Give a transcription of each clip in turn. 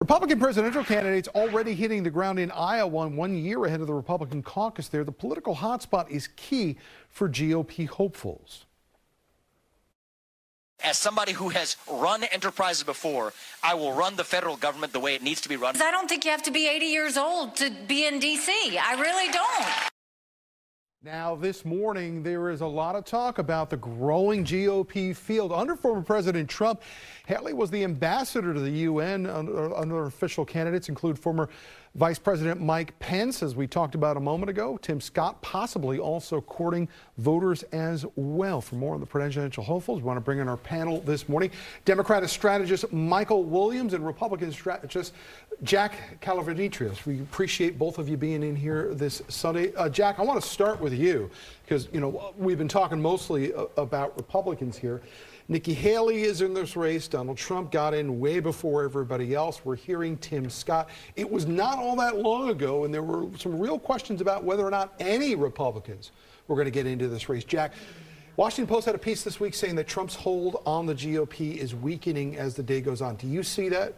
Republican presidential candidates already hitting the ground in Iowa 1 year ahead of the Republican caucus there. The political hotspot is key for GOP hopefuls. As somebody who has run enterprises before, I will run the federal government the way it needs to be run. I don't think you have to be 80 years old to be in D.C. I really don't. Now, this morning, there is a lot of talk about the growing GOP field. Under former President Trump, Haley was the ambassador to the UN. Under official candidates include former Vice President Mike Pence, as we talked about a moment ago. Tim Scott possibly also courting voters as well. For more on the presidential hopefuls, we want to bring in our panel this morning. Democratic strategist Michael Williams and Republican strategist Jack Kalavritinos. We appreciate both of you being in here this Sunday. Jack, I want to start with you because, you know, we've been talking mostly about Republicans here. Nikki Haley is in this race. Donald Trump got in way before everybody else. We're hearing Tim Scott. It was not all that long ago, and there were some real questions about whether or not any Republicans were going to get into this race. Jack, Washington Post had a piece this week saying that Trump's hold on the GOP is weakening as the day goes on. Do you see that?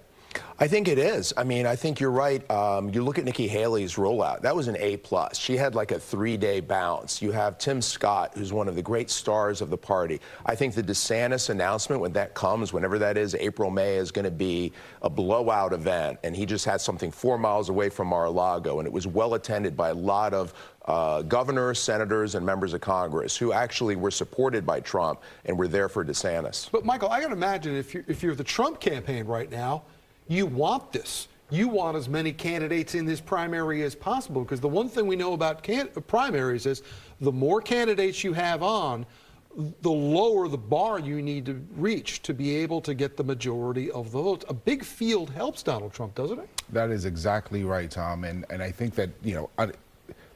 I think it is. I mean, I think you're right. You look at Nikki Haley's rollout. That was an A+. She had like a 3-day bounce. You have Tim Scott, who's one of the great stars of the party. I think the DeSantis announcement, when that comes, whenever that is, April, May, is going to be a blowout event. And he just had something 4 miles away from Mar-a-Lago. And it was well attended by a lot of governors, senators, and members of Congress who actually were supported by Trump and were there for DeSantis. But, Michael, I got to imagine if you're the Trump campaign right now, you want this. You want as many candidates in this primary as possible, because the one thing we know about primaries is the more candidates you have on, the lower the bar you need to reach to be able to get the majority of the votes. A big field helps Donald Trump, doesn't it? That is exactly right, Tom. And I think that, you know,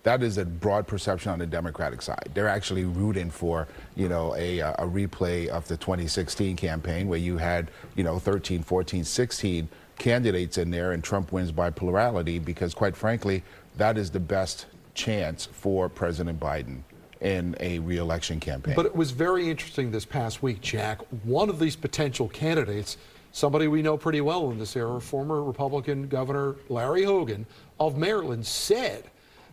that is a broad perception on the Democratic side. They're actually rooting for, you know, a replay of the 2016 campaign where you had, you know, 13, 14, 16 candidates in there and Trump wins by plurality, because quite frankly, that is the best chance for President Biden in a re-election campaign. But it was very interesting this past week, Jack. One of these potential candidates, somebody we know pretty well in this era, former Republican Governor Larry Hogan of Maryland, said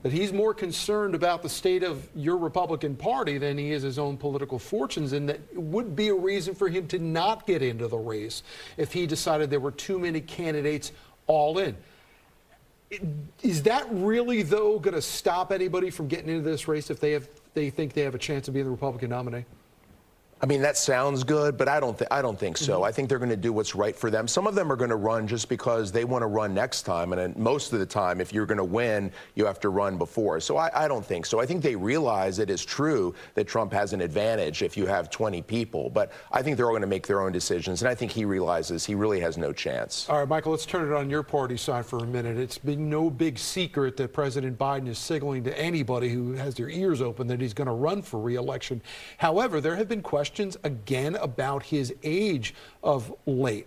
that he's more concerned about the state of your Republican Party than he is his own political fortunes, and that it would be a reason for him to not get into the race if he decided there were too many candidates all in. Is that really, though, going to stop anybody from getting into this race if they think they have a chance to be the Republican nominee? I mean, that sounds good, but I don't think so. I think they're going to do what's right for them. Some of them are going to run just because they want to run next time, and most of the time, if you're going to win, you have to run before. So I don't think so. I think they realize it is true that Trump has an advantage if you have 20 people, but I think they're all going to make their own decisions, and I think he realizes he really has no chance. All right, Michael, let's turn it on your party side for a minute. It's been no big secret that President Biden is signaling to anybody who has their ears open that he's going to run for re-election. However, there have been questions again about his age of late.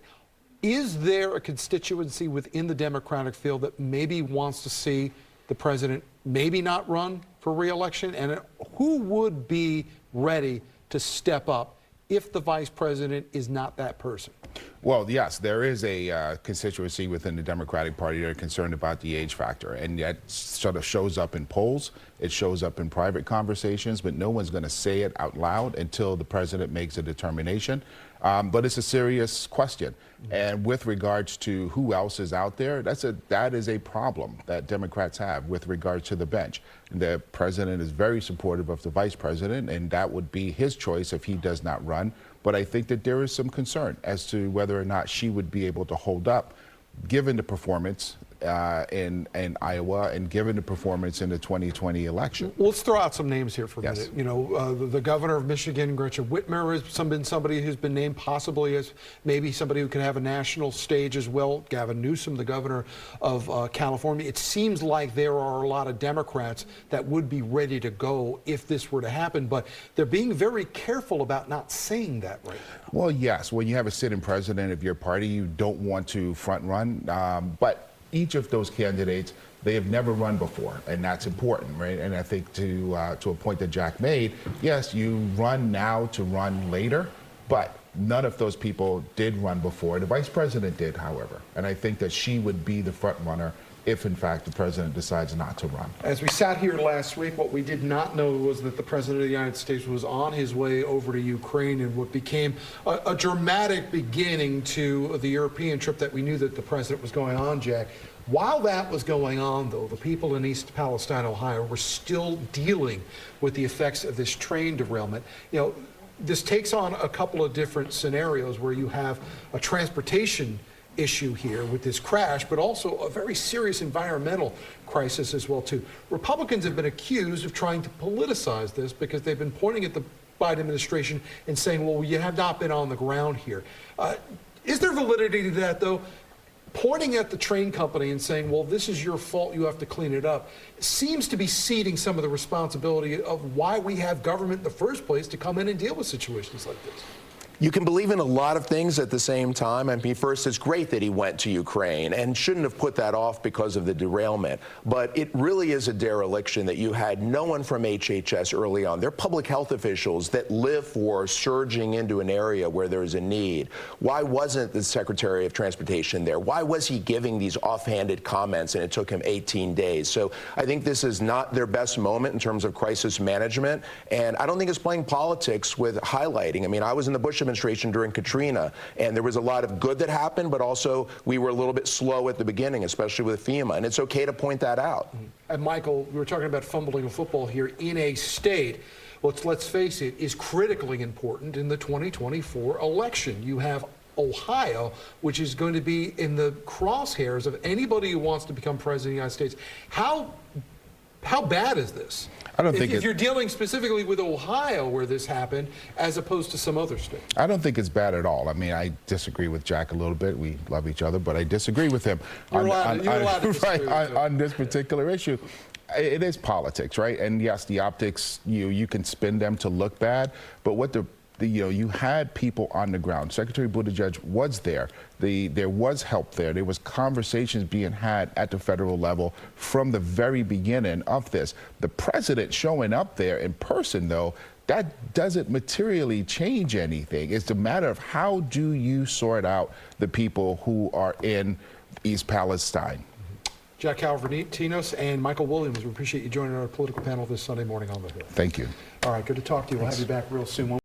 Is there a constituency within the Democratic field that maybe wants to see the president maybe not run for re-election? And who would be ready to step up if the vice president is not that person? Well, yes, there is a constituency within the Democratic Party that are concerned about the age factor, and that sort of shows up in polls. It shows up in private conversations, but no one's going to say it out loud until the president makes a determination. But it's a serious question. And with regards to who else is out there, that is a problem that Democrats have with regard to the bench. The president is very supportive of the vice president, and that would be his choice if he does not run. But I think that there is some concern as to whether or not she would be able to hold up, given the performance in Iowa and given the performance in the 2020 election. Let's throw out some names here for a minute. You know, the governor of Michigan, Gretchen Whitmer, has been somebody who's been named possibly as maybe somebody who can have a national stage as well. Gavin Newsom, the governor of California. It seems like there are a lot of Democrats that would be ready to go if this were to happen, but they're being very careful about not saying that right now. Well, yes, when you have a sitting president of your party, you don't want to front run, but each of those candidates, they have never run before, and that's important, right? And I think to a point that Jack made, yes, you run now to run later, but None of those people did run before. The vice president did, however, and I think that she would be the front runner if, in fact, the president decides not to run. As we sat here last week, what we did not know was that the president of the United States was on his way over to Ukraine in what became a dramatic beginning to the European trip that we knew that the president was going on, Jack. While that was going on, though, the people in East Palestine, Ohio, were still dealing with the effects of this train derailment. You know, this takes on a couple of different scenarios where you have a transportation issue here with this crash, but also a very serious environmental crisis as well, too. Republicans have been accused of trying to politicize this because they've been pointing at the Biden administration and saying, well, you have not been on the ground here. Is there validity to that, though? Pointing at the train company and saying, well, this is your fault, you have to clean it up, seems to be ceding some of the responsibility of why we have government in the first place to come in and deal with situations like this. You can believe in a lot of things at the same time. I mean, first, it's great that he went to Ukraine and shouldn't have put that off because of the derailment. But it really is a dereliction that you had no one from HHS early on. They're public health officials that live for surging into an area where there's a need. Why wasn't the Secretary of Transportation there? Why was he giving these offhanded comments and it took him 18 days? So I think this is not their best moment in terms of crisis management. And I don't think it's playing politics with highlighting. I mean, I was in the Bush administration during Katrina, and there was a lot of good that happened, but also we were a little bit slow at the beginning, especially with FEMA, and it's okay to point that out. And Michael, we were talking about fumbling a football here in a state, let's face it, is critically important in the 2024 election. You have Ohio, which is going to be in the crosshairs of anybody who wants to become president of the United States. How bad is this? I don't think if you're dealing specifically with Ohio where this happened, as opposed to some other states. I don't think it's bad at all. I mean, I disagree with Jack a little bit. We love each other, but I disagree with him on this particular issue. It is politics, right? And yes, the optics, you can spin them to look bad, but what you had people on the ground. Secretary Buttigieg was there. There was help there. There was conversations being had at the federal level from the very beginning of this. The president showing up there in person, though, that doesn't materially change anything. It's a matter of how do you sort out the people who are in East Palestine. Jack Kalavritinos and Michael Williams, we appreciate you joining our political panel this Sunday morning on the Hill. Thank you. All right, good to talk to you. We'll have you back real soon.